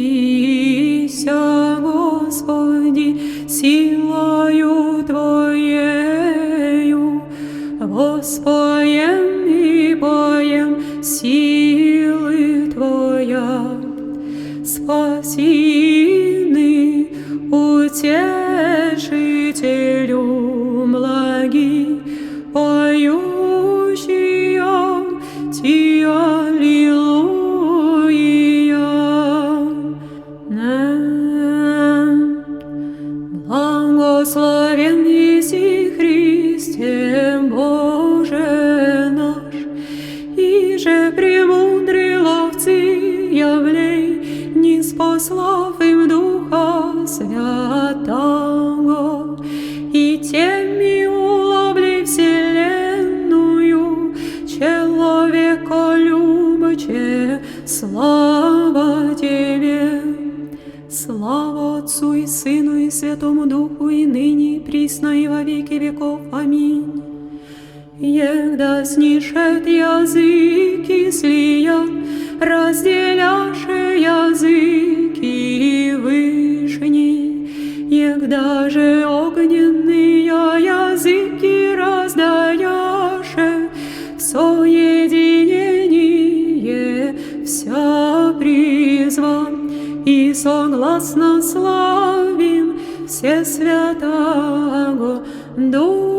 Вознесися, Господи, силою Твоею, воспоем и поем силы Твоя. Спасины, утешителю благи, поющие Ти аллилуйя. Благословен еси Христе Боже наш, иже премудрый ловцы явлей, ниспослав им Духа Святого, и теми уловли вселенную, человеколюбче, слава Тебе. Слава Отцу и Сыну и Святому Духу, и ныне, и присно, и во веки веков. Аминь. Егда снишет языки слият, разделяше языки вышни, егда же огненные языки раздаяше, в соединение вся призван, и согласно славим все святаго Духа.